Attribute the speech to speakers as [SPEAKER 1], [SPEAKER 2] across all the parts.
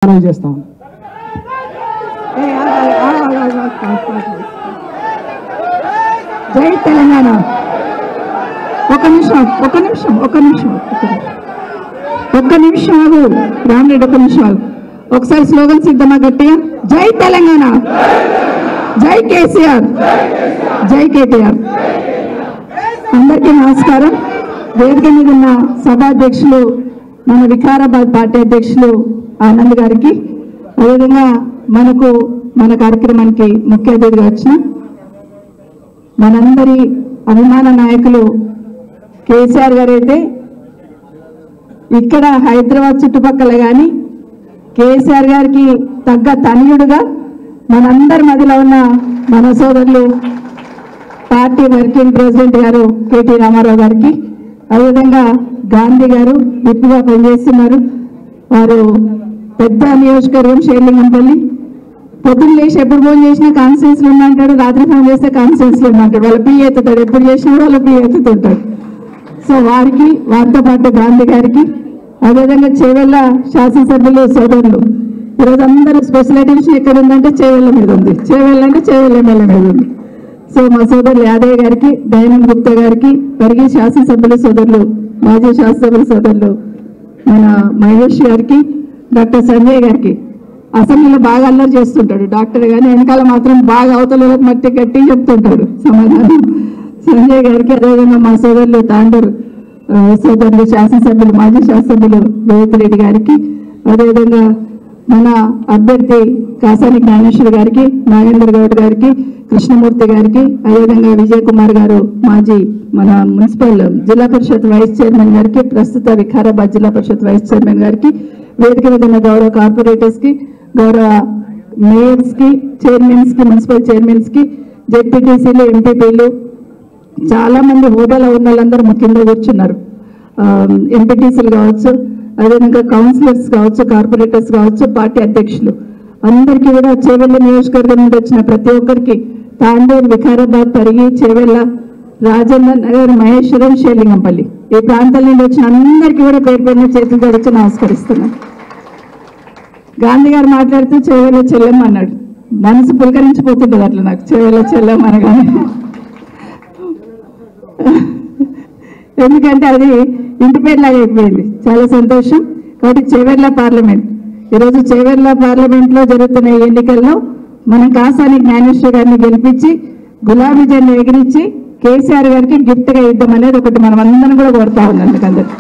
[SPEAKER 1] చేస్తాం.
[SPEAKER 2] జై తెలంగాణ. ఒక నిమిషం ఆగు రామరెడ్డి, ఒక నిమిషం ఆగు. ఒకసారి స్లోగన్ సిద్ధమా గట్టిగా? జై తెలంగాణ, జై కేసీఆర్, జై కేటీఆర్. అందరికీ నమస్కారం. వేదిక మీద ఉన్న సభాధ్యక్షులు మన వికారాబాద్ పార్టీ అధ్యక్షులు ఆనంద్ గారికి, అదేవిధంగా మన కార్యక్రమానికి ముఖ్య అతిథిగా వచ్చిన మనందరి అభిమాన నాయకులు కేసీఆర్ గారు అయితే ఇక్కడ హైదరాబాద్ చుట్టుపక్కల కానీ కేసీఆర్ గారికి తగ్గ తనయుడుగా మనందరి మధ్యలో ఉన్న మన సోదరులు పార్టీ వర్కింగ్ ప్రెసిడెంట్ గారు కేటీ రామారావు గారికి, అదేవిధంగా గాంధీ గారు విప్పుగా పనిచేస్తున్నారు. వారు పెద్ద నియోజకవర్గం షేర్లింగంపల్లి. పొద్దున్న లేచి ఎప్పుడు ఫోన్ చేసినా కాన్ఫరెన్స్లో ఉన్నంటాడు, రాత్రి ఫోన్ చేస్తే కాన్ఫరెన్స్లో ఉన్నంటాడు. వాళ్ళ పీ ఎత్తుతాడు, ఎప్పుడు చేసినా వాళ్ళ పీ ఎత్తుతుంటాడు. సో వారితో పాటు గాంధీ గారికి, అదేవిధంగా చేవెళ్ళ శాసనసభ్యులు సోదరులు, ఈరోజు అందరూ స్పెషల్ అటెన్షన్ ఎక్కడ ఉందంటే చేవెళ్ళ మీద ఉంది. చేవెళ్ళ అంటే చేవెళ్ళ ఎమ్మెల్యే మీద ఉంది. సో మా సోదరులు యాదయ్య గారికి, దయానంద్ గుప్తా గారికి, పరిగి శాసనసభ్యుల సోదరులు, మాజీ శాసనసభ్యుల సోదరులు మన మహేష్ గారికి, డాక్టర్ సంజయ్ గారికి. అసెంబ్లీలో బాగా అల్లరి చేస్తుంటాడు డాక్టర్, కానీ వెనకాల మాత్రం బాగా అవతలకు మట్టి గట్టి చెప్తుంటాడు సమాధానం. సంజయ్ గారికి, అదేవిధంగా మా సోదరులు తాండూరు సోదరులు శాసనసభ్యులు, మాజీ శాసనసభ్యులు రేవంత్ రెడ్డి గారికి, అదేవిధంగా మన అభ్యర్థి కాసాని జ్ఞానేశ్వర్ గారికి, నాగేంద్ర గౌడ్ గారికి, కృష్ణమూర్తి గారికి, అదేవిధంగా విజయ్ కుమార్ గారు మాజీ మన మున్సిపల్ జిల్లా పరిషత్ వైస్ చైర్మన్ గారికి, ప్రస్తుత వికారాబాద్ జిల్లా పరిషత్ వైస్ చైర్మన్ గారికి, వేదిక మీద ఉన్న గౌరవ కార్పొరేటర్స్ కి, గౌరవ మేయర్స్ కి, చైర్మన్స్ కి, మున్సిపల్ చైర్మన్స్ కి, జెడ్పీటీసీలు, ఎంపీపీలు, చాలా మంది హోదాలో ఉన్న వాళ్ళందరూ ముఖ్యంగా కూర్చున్నారు. ఎంపీటీసీలు కావచ్చు, అదేవిధంగా కౌన్సిలర్స్ కావచ్చు, కార్పొరేటర్స్ కావచ్చు, పార్టీ అధ్యక్షులు అందరికీ కూడా, చేవెళ్ళ నియోజకవర్గం నుండి వచ్చిన ప్రతి ఒక్కరికి, తాండూరు, వికారాబాద్, పరిగి, చేవెళ్ళ, రాజేంద్ర నగర్, మహేశ్వరం, షేర్లింగంపల్లి ఈ ప్రాంతాల నుండి వచ్చిన అందరికీ కూడా పేరు పేరున చేతులు జరగచ్చు నమస్కరిస్తున్నాను. గాంధీ గారు మాట్లాడుతూ చేవెళ్ళ చెల్లెమ్మ అన్నాడు. మనసు పులకరించిపోతుంటుంది అట్లా నాకు చేవెళ్ళ చెల్లెమ్మ అనగానే. ఎందుకంటే అది ఇంటి పేరులాగా అయిపోయింది. చాలా సంతోషం. కాబట్టి చేవెళ్ళ పార్లమెంట్, ఈరోజు చేవెళ్ళ పార్లమెంట్లో జరుగుతున్న ఎన్నికల్లో మనం కాసాని జ్ఞానేశ్వర్ గారిని గెలిపించి గులాబీ జెండా ఎగిరించి కేసీఆర్ గారికి గిఫ్ట్గా ఇద్దాం అనేది ఒకటి మనం అందరం కూడా కోరుతా ఉన్నాం. అందుకందరు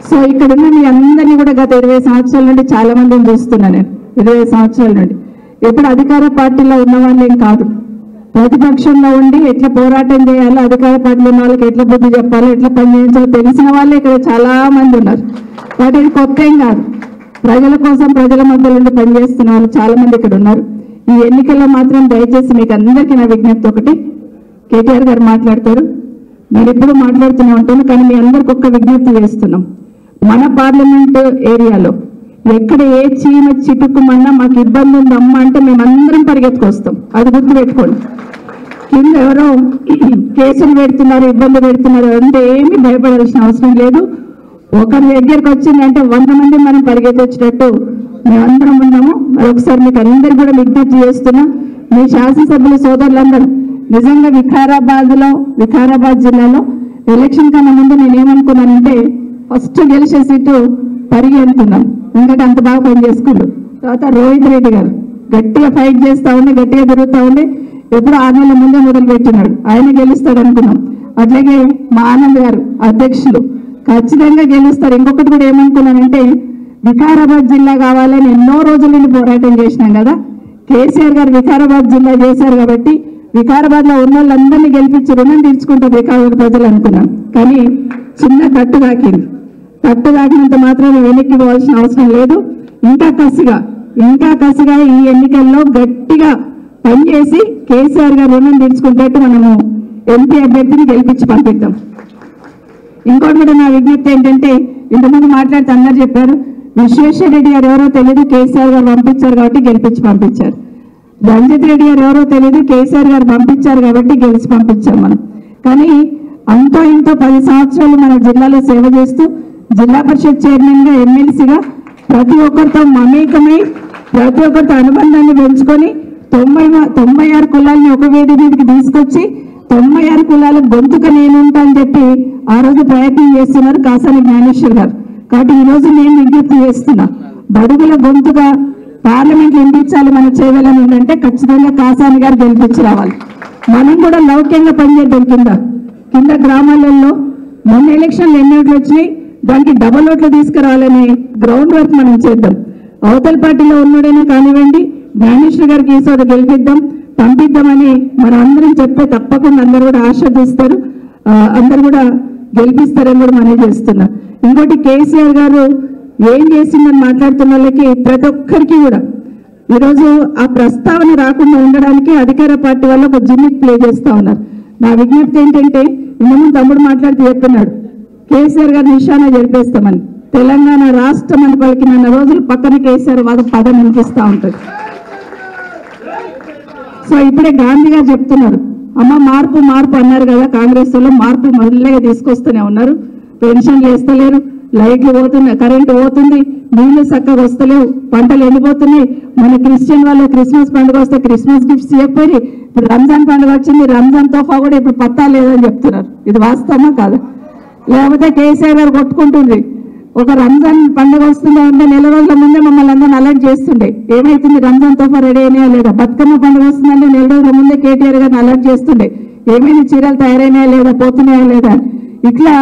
[SPEAKER 2] సో ఇక్కడున్న మీ అందరినీ కూడా గత 20 సంవత్సరాల నుండి చాలా మందిని చూస్తున్నా నేను. 20 సంవత్సరాల నుండి ఎప్పుడు అధికార పార్టీలో ఉన్న వాళ్ళేం కాదు, ప్రతిపక్షంలో ఉండి ఎట్లా పోరాటం చేయాలో, అధికార పార్టీలో ఉన్న వాళ్ళకి ఎట్లా బుద్ధి చెప్పాలో, ఎట్లా పనిచేయించాలో తెలిసిన వాళ్ళే ఇక్కడ చాలా మంది ఉన్నారు. వాటి ఇది కొత్త ఏం కాదు. ప్రజల కోసం ప్రజల మధ్య నుండి పనిచేస్తున్న వాళ్ళు చాలా మంది ఇక్కడ ఉన్నారు. ఈ ఎన్నికల్లో మాత్రం దయచేసి మీకు అందరికీ నా విజ్ఞప్తి ఒకటి, కేటీఆర్ గారు మాట్లాడతారు, నేను ఎప్పుడు మాట్లాడుతూనే ఉంటాను, కానీ మీ అందరికి ఒక్క విజ్ఞప్తి చేస్తున్నాం. మన పార్లమెంట్ ఏరియాలో ఎక్కడ ఏ చీమ చిటుక్కుమన్నా మాకు ఇబ్బంది ఉందమ్మా అంటే మేమందరం పరిగెత్తుకొస్తాం. అది గుర్తుపెట్టుకోండి. కింద ఎవరో కేసులు పెడుతున్నారు, ఇబ్బంది పెడుతున్నారు అంటే ఏమీ భయపడాల్సిన అవసరం లేదు. ఒకరి దగ్గరకు వచ్చిందంటే 100 మంది మనం పరిగెత్తొచ్చినట్టు మేమందరం ఉన్నాము. మరొకసారి మీకు అందరికీ కూడా విజ్ఞప్తి చేస్తున్నా, మీ శాసనసభ్యుల సోదరులందరూ నిజంగా వికారాబాద్ జిల్లాలో ఎలక్షన్ కన్నా ముందు నేనేమనుకున్నానంటే ఫస్ట్ గెలిచే సీటు పరిగి అనుకున్నాను. ఎందుకంటే అంత బాగా పనిచేసుకున్నాడు. తర్వాత రోహిత్ రెడ్డి గారు గట్టిగా ఫైట్ చేస్తూ ఉండి, గట్టిగా తిరుగుతూ ఉండి, ఎప్పుడు 6 నెలల ముందే మొదలు పెట్టినాడు, ఆయన గెలుస్తాడు అనుకున్నాం. అట్లాగే మా ఆనంద్ గారు అధ్యక్షులు ఖచ్చితంగా గెలుస్తారు. ఇంకొకటి కూడా ఏమనుకున్నానంటే వికారాబాద్ జిల్లా కావాలని ఎన్నో రోజుల నుండి పోరాటం చేసినాం కదా, కేసీఆర్ గారు వికారాబాద్ జిల్లా చేశారు కాబట్టి వికారాబాద్ లో ఉన్న వాళ్ళందరినీ గెలిపించి రుణం తీర్చుకుంటారు వికారాబాద్ ప్రజలు అనుకున్నాం. కానీ చిన్న కట్టు దాకినంత మాత్రం వెనక్కి పోవాల్సిన అవసరం లేదు. ఇంకా కసిగా ఈ ఎన్నికల్లో గట్టిగా పనిచేసి కేసీఆర్ గారు రుణం తీర్చుకుంటట్టు మనము ఎంపీ అభ్యర్థిని గెలిపించి పంపిద్దాం. ఇంకోటి కూడా నా విజ్ఞప్తి ఏంటంటే, ఇంతకుముందు మాట్లాడితే అందరు చెప్పారు, విశ్వేశ్వర రెడ్డి గారు ఎవరో తెలియదు, కేసీఆర్ గారు పంపించారు కాబట్టి గెలిపించి పంపించారు. రంజిత్ రెడ్డి గారు ఎవరో తెలియదు, కేసీఆర్ గారు పంపించారు కాబట్టి గెలిచి పంపించాం మనం. కానీ అంతో ఇంతో 10 సంవత్సరాలు మన జిల్లాలో సేవ చేస్తూ జిల్లా పరిషత్ చైర్మన్ గా, ఎమ్మెల్సీగా ప్రతి ఒక్కరితో మమేకమై ప్రతి ఒక్కరితో అనుబంధాన్ని పెంచుకొని 96 కులాలని ఒక వేది మీదకి తీసుకొచ్చి 96 కులాల గొంతుక నేనుంటా అని చెప్పి ఆ రోజు ప్రయత్నం చేస్తున్నారు కాసాని జ్ఞానేశ్వర్ గారు. కాబట్టి ఈ రోజు నేను విజ్ఞప్తి చేస్తున్నా, బడుగుల గొంతుగా పార్లమెంట్లో వినిపించాలి మన చేయాలని ఉందంటే ఖచ్చితంగా కాసాని గారు గెలిపించి రావాలి. మనం కూడా లౌక్యంగా పనిచేద్దాం. కింద గ్రామాలలో మొన్న ఎలక్షన్లు ఎన్ని ఓట్లు వచ్చినాయి, దానికి డబల్ ఓట్లు తీసుకురావాలని గ్రౌండ్ వర్క్ మనం చేద్దాం. అవతల పార్టీలో ఉన్నోడైనా కానివ్వండి, జ్ఞానేశ్వర్ గారికి ఈసారి గెలిపిద్దాం, పంపిద్దామని మనం అందరం చెప్తే తప్పకుండా అందరూ కూడా ఆశీర్దిస్తారు, అందరు కూడా గెలిపిస్తారని కూడా మనం చేస్తున్నాం. ఇంకోటి కేసీఆర్ గారు ఏం చేసిందని మాట్లాడుతున్న వాళ్ళకి ప్రతి ఒక్కరికి కూడా ఈరోజు ఆ ప్రస్తావన రాకుండా ఉండడానికి అధికార పార్టీ వాళ్ళు ఒక జిమ్మిక్ ప్లే చేస్తూ ఉన్నారు. నా విజ్ఞప్తి ఏంటంటే, ఇంతకుముందు తమ్ముడు మాట్లాడుతూ చెప్తున్నాడు కేసీఆర్ గారు నిశానా జరిపేస్తామని. తెలంగాణ రాష్ట్రం అని పలికిన రోజులు పక్కన కేసీఆర్ పదం అనిపిస్తూ ఉంటుంది. సో ఇప్పుడే గాంధీ గారు చెప్తున్నారు, అమ్మ మార్పు మార్పు అన్నారు కదా, కాంగ్రెస్ లో మార్పు మొదలుగా తీసుకొస్తూనే ఉన్నారు. పెన్షన్లు వేస్తలేరు, లైట్లు పోతున్నాయి, కరెంటు పోతుంది, నీళ్లు చక్కగా వస్తలేవు, పంటలు ఎండిపోతున్నాయి. మన క్రిస్టియన్ వాళ్ళు క్రిస్మస్ పండుగ వస్తే క్రిస్మస్ గిఫ్ట్స్ చెప్పారు. ఇప్పుడు రంజాన్ పండుగ వచ్చింది, రంజాన్ తోఫా కూడా ఇప్పుడు పత్తా లేదని చెప్తున్నారు. ఇది వాస్తవమా కాదా? లేకపోతే కేసీఆర్ గారు కొట్టుకుంటుంది, ఒక రంజాన్ పండుగ వస్తుందో అంటే నెల రోజుల ముందే మమ్మల్ని అందరిని అలర్ట్ చేస్తుండే, ఏమైతుంది రంజాన్ తోఫా రెడీ అయినాయా లేదా. బతుకమ్మ పండుగ వస్తుందంటే నెల రోజుల ముందే కేటీఆర్ గారిని అలర్ట్ చేస్తుండే, ఏమైనా చీరలు తయారైనాయా లేదా, పోతున్నాయా లేదా. ఇట్లా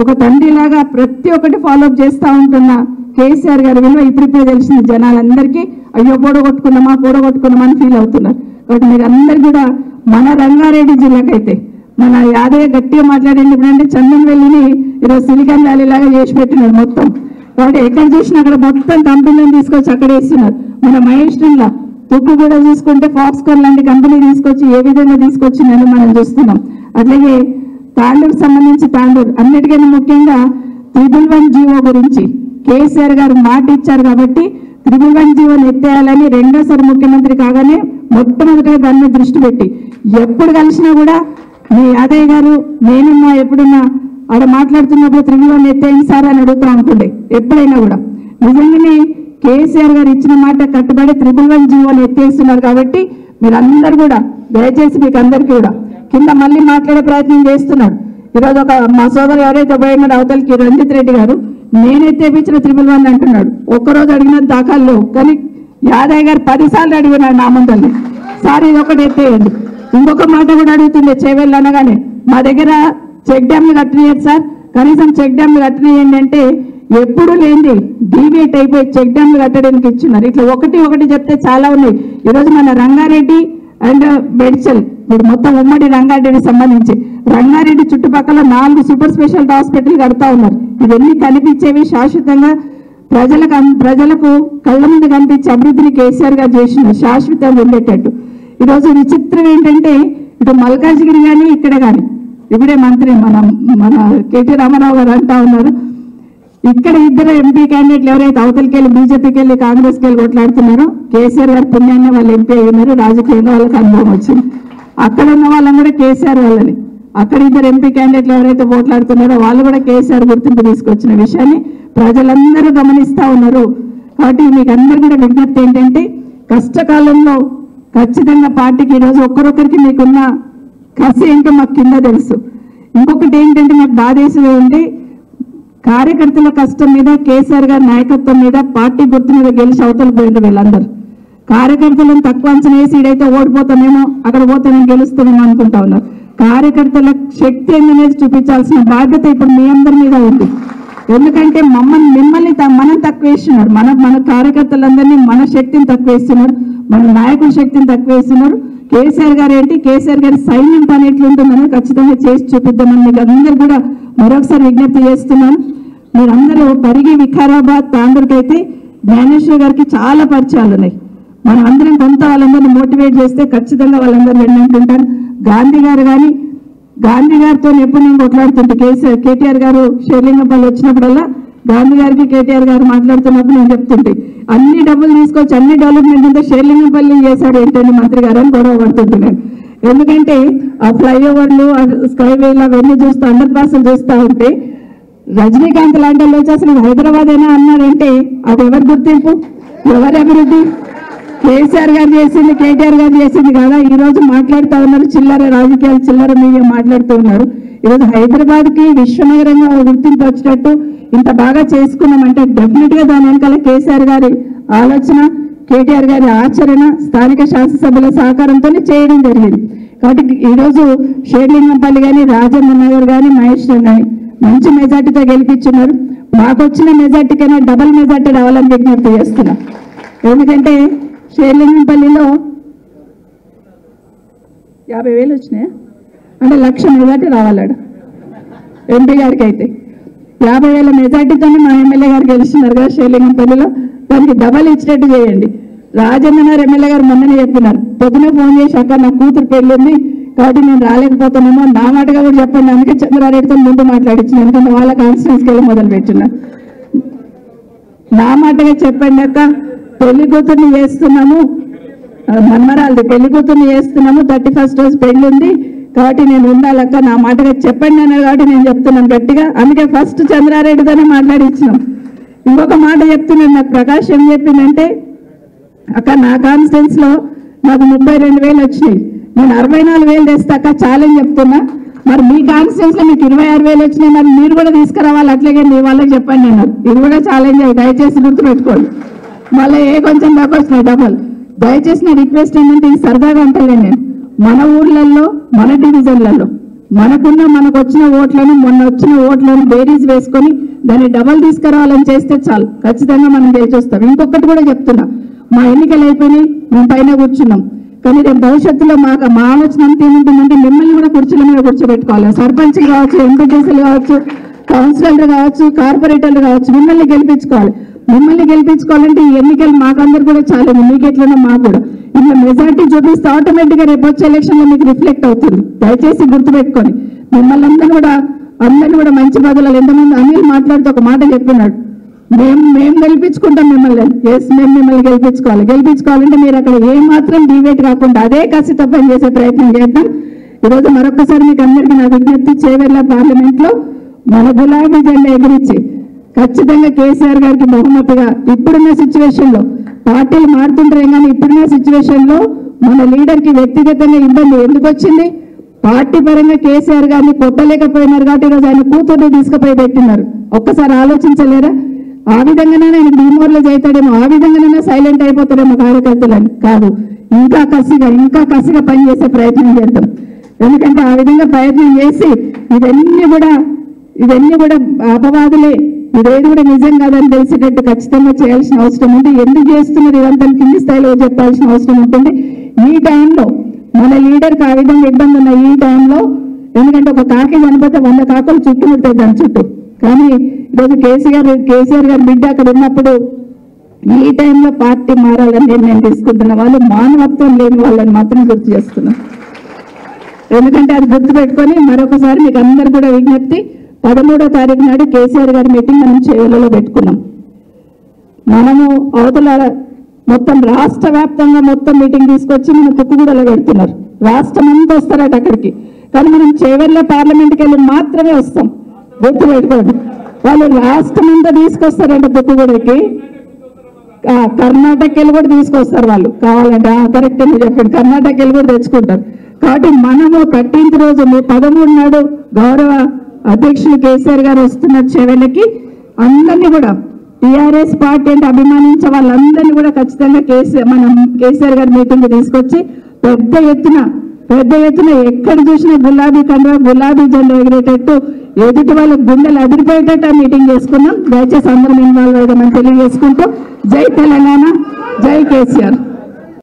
[SPEAKER 2] ఒక తండ్రిలాగా ప్రతి ఒక్కటి ఫాలోఅప్ చేస్తూ ఉంటున్న కేసీఆర్ గారి విలువ ఇప్పుడిప్పుడే తెలిసింది జనాలందరికీ. అయ్యో పొడగొట్టుకున్నామా అని ఫీల్ అవుతున్నారు. కాబట్టి మీరు అందరు కూడా మన రంగారెడ్డి జిల్లాకైతే మన యాదయ్య గట్టిగా మాట్లాడండి. ఇప్పుడంటే చందన్ వెల్లిని ఈరోజు సిలికాన్ వ్యాలీ లాగా చేసి పెట్టినారు మొత్తం. కాబట్టి ఎక్కడ చూసినా అక్కడ మొత్తం కంపెనీలను తీసుకొచ్చి అక్కడ వేస్తున్నారు. మన మహేష్లా తుక్కు కూడా చూసుకుంటే ఫాక్స్కాన్ లాంటి కంపెనీ తీసుకొచ్చి ఏ విధంగా తీసుకొచ్చిందని మనం చూస్తున్నాం. అట్లాగే తాండూరు సంబంధించి తాండూరు అన్నిటికన్నా ముఖ్యంగా 311 జీవో గురించి కేసీఆర్ గారు మాట ఇచ్చారు కాబట్టి 311 జీవోని ఎత్తేయాలని రెండోసారి ముఖ్యమంత్రి కాగానే మొట్టమొదటిగా దాని మీద దృష్టి పెట్టి ఎప్పుడు కలిసినా కూడా మీ యాదయ్య గారు నేనున్నా ఎప్పుడున్నా ఆడ మాట్లాడుతున్నప్పుడు 311 ఎత్తేయండి సార్ అని అడుగుతూ ఉంటుండే ఎప్పుడైనా కూడా. నిజంగానే కేసీఆర్ గారు ఇచ్చిన మాట కట్టుబడి 311 జీవోని ఎత్తేస్తున్నారు. కాబట్టి మీరందరూ కూడా దయచేసి మీకు అందరికీ కూడా కింద మళ్ళీ మాట్లాడే ప్రయత్నం చేస్తున్నాడు. ఈరోజు ఒక మా సోదరు ఎవరైతే పోయినారో అవతలకి రంజిత్ రెడ్డి గారు నేనైతే ఇచ్చిన 311 అంటున్నాడు. ఒక్కరోజు అడిగిన దాఖలు లేవు, కానీ యాదయ్య గారు 10 సార్లు అడిగినాడు నా ముందల్ని, సార్ ఇది ఒకటి ఎత్తేయండి. ఇంకొక మాట కూడా అడుగుతుండే చేవెళ్ళు అనగానే, మా దగ్గర చెక్ డ్యామ్లు కట్టినారు సార్, కనీసం చెక్ డ్యామ్లు కట్టినాయండి అంటే ఎప్పుడు లేని డీవియేట్ అయిపోయి చెక్ డ్యామ్లు కట్టడానికి ఇచ్చినారు. ఇట్లా ఒకటి చెప్తే చాలా ఉన్నాయి. ఈరోజు మన రంగారెడ్డి అండ్ బెడ్చల్ ఇప్పుడు మొత్తం ఉమ్మడి రంగారెడ్డికి సంబంధించి రంగారెడ్డి చుట్టుపక్కల 4 సూపర్ స్పెషాలిటీ హాస్పిటల్ కడతా ఉన్నారు. ఇవన్నీ కనిపించేవి శాశ్వతంగా ప్రజలకు కళ్ళ ముందు కనిపించే అభివృద్ధిని కేసీఆర్ గారు చేసిన శాశ్వతంగా ఉండేటట్టు. ఈరోజు విచిత్రం ఏంటంటే ఇటు మల్కాజ్గిరి కానీ ఇక్కడ కానీ ఇప్పుడే మంత్రి మన కేటీ రామారావు గారు అంటా ఉన్నారు, ఇక్కడ ఇద్దరు ఎంపీ క్యాండిడేట్లు ఎవరైతే అవతలికి వెళ్ళి బీజేపీకి వెళ్ళి కాంగ్రెస్కి వెళ్ళి కొట్లాడుతున్నారో కేసీఆర్ గారు పుణ్యాన్ని వాళ్ళు ఎంపీ అయినారు, రాజకీయంగా వాళ్ళకి అనుభవం వచ్చింది. అక్కడ ఉన్న వాళ్ళని కూడా కేసీఆర్ వాళ్ళని, అక్కడ ఇద్దరు ఎంపీ క్యాండిడేట్లు ఎవరైతే పోట్లాడుతున్నారో వాళ్ళు కూడా కేసీఆర్ గుర్తింపు తీసుకొచ్చిన విషయాన్ని ప్రజలందరూ గమనిస్తూ ఉన్నారు. కాబట్టి మీకు అందరు కూడా విజ్ఞప్తి ఏంటంటే కష్టకాలంలో ఖచ్చితంగా పార్టీకి ఈరోజు ఒక్కరొక్కరికి మీకున్న కసి ఏంటో మాకు కింద తెలుసు. ఇంకొకటి ఏంటంటే నాకు బాధేసేది ఉంది, కార్యకర్తల కష్టం మీద కేసీఆర్ గారి నాయకత్వం మీద పార్టీ గుర్తు మీద గెలిచి అవతలకు పోయినారు వీళ్ళందరూ. కార్యకర్తలను తక్కువ అంచనా వేసి ఇడైతే ఓడిపోతామేమో అక్కడ పోతే నేను గెలుస్తామేమో అనుకుంటా ఉన్నారు. కార్యకర్తల శక్తి అనేది చూపించాల్సిన బాధ్యత ఇప్పుడు మీ అందరి మీద ఉంది. ఎందుకంటే మిమ్మల్ని మనం తక్కువ వేస్తున్నారు, మన కార్యకర్తలందరినీ మన శక్తిని తక్కువ వేస్తున్నారు, మన నాయకుల శక్తిని తక్కువ వేస్తున్నారు. కేసీఆర్ గారు ఏంటి, కేసీఆర్ గారి సైన్యం పని ఎట్లుంటుందని ఖచ్చితంగా చేసి చూపిద్దామని మీకు అందరూ కూడా మరొకసారి విజ్ఞప్తి చేస్తున్నాను. మీరందరూ పరిగి వికారాబాద్ తాండూరుకి అయితే జ్ఞానేశ్వర్ గారికి చాలా పరిచయాలు ఉన్నాయి. మనం అందరం కొంత వాళ్ళందరినీ మోటివేట్ చేస్తే ఖచ్చితంగా వాళ్ళందరూ వెళ్ళంటుంటారు. గాంధీ గారు కానీ గాంధీ గారితో ఎప్పుడు నేను కొట్లాడుతుంటే కేటీఆర్ గారు షేర్లింగంపల్లి వచ్చినప్పుడల్లా గాంధీ గారికి కేటీఆర్ గారు మాట్లాడుతున్నప్పుడు నేను చెప్తుంటే అన్ని డబ్బులు తీసుకొచ్చి అన్ని డెవలప్మెంట్ అంతా షేర్లింగంపల్లి చేశాడు ఏంటండి మంత్రి గారు అని గొడవ పడుతుంటున్నాను. ఎందుకంటే ఆ ఫ్లైఓవర్లు స్కైవేలు అవన్నీ చూస్తూ అండర్ పాస్లు చూస్తూ ఉంటే రజనీకాంత్ లాంటి వాళ్ళు వచ్చి అసలు హైదరాబాద్ అయినా అన్నారంటే అది ఎవరి గుర్తింపు, ఎవరి అభివృద్ధి? కేసీఆర్ గారు చేసింది, కేటీఆర్ గారు చేసింది కదా. ఈ రోజు మాట్లాడుతూ ఉన్నారు చిల్లర రాజకీయాలు, చిల్లర మీడియా మాట్లాడుతూ ఉన్నారు. ఈరోజు హైదరాబాద్ కి విశ్వనగరంగా గుర్తింపు వచ్చినట్టు ఇంత బాగా చేసుకున్నామంటే డెఫినెట్ గా దాని వెనకాల కేసీఆర్ గారి ఆలోచన, కేటీఆర్ గారి ఆచరణ, స్థానిక శాసనసభ్యుల సహకారంతోనే చేయడం జరిగింది. కాబట్టి ఈరోజు షేర్లింగంపల్లి కానీ, రాజేంద్ర నగర్ కానీ, మహేశ్వరం కానీ మంచి మెజార్టీతో గెలిపించున్నారు. మాకు వచ్చిన మెజార్టీ కన్నా డబల్ మెజార్టీ రావాలని విజ్ఞప్తి చేస్తున్నాం. ఎందుకంటే షేర్లింగంపల్లిలో 50,000 వచ్చినాయా అంటే 1,00,000 మెజార్టీ రావాలాడు ఎంపీ గారికి. అయితే 50,000 మెజార్టీతోనే మా ఎమ్మెల్యే గారు గెలుస్తున్నారు కదా షేర్లింగంపల్లిలో. దానికి డబల్ ఇచ్చినట్టు చేయండి. రాజేంద్ర నగర్ ఎమ్మెల్యే గారు మొన్ననే చెప్పినారు, పొద్దున ఫోన్ చేసి అక్క నా కూతురు పెళ్ళి ఉంది కాబట్టి నేను రాలేకపోతున్నామో నా మాటగా కూడా చెప్పండి. అందుకే చంద్రారెడ్డితో ముందు మాట్లాడించిన, ఎందుకంటే వాళ్ళ కాన్స్టిట్యూన్సీకి వెళ్ళి మొదలు పెట్టిన. నా మాటగా చెప్పండి అక్క, పెళ్లి కూతుర్ని చేస్తున్నాము, మన్మరాలది పెళ్లి కూతుర్ని చేస్తున్నాము, 31st రోజు పెళ్లి ఉంది కాబట్టి నేను ఉండాలక్క, నా మాటగా చెప్పండి అన్నారు. కాబట్టి నేను చెప్తున్నాను గట్టిగా. అందుకే ఫస్ట్ చంద్రారెడ్డితోనే మాట్లాడించినాం. ఇంకొక మాట చెప్తున్నాను, నాకు ప్రకాష్ ఏం చెప్పిందంటే అక్క నా కాన్స్టిట్యూన్సీలో నాకు 32,000 వచ్చినాయి, నేను 64,000 తెస్తాక ఛాలెంజ్ చెప్తున్నా. మరి మీ కాన్స్టిట్యూన్సీలో మీకు 26,000 వచ్చినాయి, మరి మీరు కూడా తీసుకురావాలి, అట్లాగే మీ వాళ్ళకి చెప్పండి అన్నారు. ఇది కూడా ఛాలెంజ్ అయ్యి దయచేసి గుర్తుపెట్టుకోండి. మళ్ళీ కొంచెం దాకా వచ్చినాయి డబల్. దయచేసి నా రిక్వెస్ట్ ఏంటంటే ఇది సరదాగా అంటలేను నేను, మన ఊర్లలో మన డివిజన్లలో మనకు వచ్చిన ఓట్లను, మొన్న వచ్చిన ఓట్లను బేరీజ్ వేసుకొని దాన్ని డబల్ తీసుకురావాలని చేస్తే చాలు, ఖచ్చితంగా మనం గెలిచొస్తాం. ఇంకొకటి కూడా చెప్తున్నా, మా ఎన్నికలు అయిపోయినాయి, మేము పైన కూర్చున్నాం, కానీ రేపు భవిష్యత్తులో మా ఆలోచన అంతా ఏముంటుందంటే మిమ్మల్ని కూడా కుర్చీల మీద కూర్చోబెట్టుకోవాలి. సర్పంచ్ కావచ్చు, ఎంపీటీసీలు కావచ్చు, కౌన్సిలర్లు కావచ్చు, కార్పొరేటర్లు కావచ్చు, మిమ్మల్ని గెలిపించుకోవాలి. మిమ్మల్ని గెలిపించుకోవాలంటే ఈ ఎన్నికలు మాకందరు కూడా చాలా, మీకు ఎట్లన్నా మాకు కూడా ఇంకా మెజార్టీ చూపిస్తే ఆటోమేటిక్గా రేపు వచ్చే ఎలక్షన్లో మీకు రిఫ్లెక్ట్ అవుతుంది. దయచేసి గుర్తుపెట్టుకొని మిమ్మల్ని అందరినీ కూడా మంచి బదులు. ఎంతమంది అనిల్ మాట్లాడుతూ ఒక మాట చెప్పినాడు, మేము గెలిపించుకుంటాం మిమ్మల్ని. మేము మిమ్మల్ని గెలిపించుకోవాలంటే మీరు అక్కడ ఏమాత్రం డివేట్ కాకుండా అదే కసితో పని చేసే ప్రయత్నం చేద్దాం. ఈరోజు మరొకసారి మీకు అందరికీ నా విజ్ఞప్తి, చేవెళ్ళ పార్లమెంట్ లో మన గులాబీ జెండా ఎగిరించి ఖచ్చితంగా కేసీఆర్ గారికి బహుమతిగా, ఇప్పుడున్న సిచ్యువేషన్ లో పార్టీలు మారుతుంటారే కానీ ఇప్పుడున్న సిచ్యువేషన్ లో మన లీడర్ కి వ్యక్తిగతంగా ఇబ్బంది ఎందుకు వచ్చింది, పార్టీ పరంగా కేసీఆర్ గారిని కొట్టలేకపోయినారు కాబట్టి ఈరోజు ఆయన కూతుర్ని తీసుకుపోయి పెట్టినారు. ఒక్కసారి ఆలోచించలేరా? ఆ విధంగానే ఆయన డిమోరలైజ్ అవుతాడేమో, ఆ విధంగానే సైలెంట్ అయిపోతాడేమో కార్యకర్తలని కాదు, ఇంకా కసిగా పనిచేసే ప్రయత్నం చేద్దాం. ఎందుకంటే ఆ విధంగా ప్రయత్నం చేసి ఇవన్నీ కూడా అపవాదులే, ఇదేది కూడా నిజం కాదని తెలిసేటట్టు ఖచ్చితంగా చేయాల్సిన అవసరం ఉంది. ఎందుకు చేస్తున్నారు ఇదంతా కింది స్థాయిలో చెప్పాల్సిన అవసరం ఉంటుంది. ఈ టైంలో మన లీడర్కి ఆ విధంగా ఇబ్బంది ఉన్న ఈ టైంలో, ఎందుకంటే ఒక కాకి చనిపోతే 100 కాకులు చుట్టుముడతాయి దాని చుట్టూ. కానీ ఈరోజు కేసీఆర్ గారి బిడ్డ అక్కడ ఉన్నప్పుడు ఈ టైంలో పార్టీ మారాలని నిర్ణయం తీసుకుంటున్న వాళ్ళు మానవత్వం లేని వాళ్ళని మాత్రం గుర్తు చేస్తున్నాం. ఎందుకంటే అది గుర్తుపెట్టుకొని మరొకసారి మీకు అందరు కూడా విజ్ఞప్తి, 13వ తారీఖు నాడు కేసీఆర్ గారి మీటింగ్ మనం చేవెళ్ళలో పెట్టుకున్నాం. మనము అవతల మొత్తం రాష్ట్ర వ్యాప్తంగా మొత్తం మీటింగ్ తీసుకొచ్చి మన తుక్కుగూడలో పెడుతున్నారు. రాష్ట్రం అంతా వస్తారట అక్కడికి, కానీ మనం చేవెళ్ళ పార్లమెంట్కి వెళ్ళి మాత్రమే వస్తాం. గుర్తుపెట్టుకోండి, వాళ్ళు రాష్ట్రం అంతా తీసుకొస్తారంట తుక్కుగూడకి, కర్ణాటక వెళ్ళి కూడా తీసుకొస్తారు వాళ్ళు కావాలంటే. కరెక్ట్ అని చెప్పండి, కర్ణాటక వెళ్ళి కూడా తెచ్చుకుంటారు. కాబట్టి మనము 13th రోజు 13 నాడు గౌరవ అధ్యక్షులు కేసీఆర్ గారు వస్తున్నారు చేవెళ్ళకి. అందరినీ కూడా టీఆర్ఎస్ పార్టీ అంటే అభిమానించే వాళ్ళందరినీ కూడా ఖచ్చితంగా మనం కేసీఆర్ గారి మీటింగ్ తీసుకొచ్చి పెద్ద ఎత్తున ఎక్కడ చూసినా గులాబీ కండువా, గులాబీ జెండా ఎగిరేటట్టు, ఎదుటి వాళ్ళ గుండెలు అదిరిపోయేటట్టు ఆ మీటింగ్ చేసుకున్నాం. దయచేసి అందరం ఇన్వాల్వ్ అయ్యామని తెలియజేసుకుంటూ జై తెలంగాణ, జై కేసీఆర్.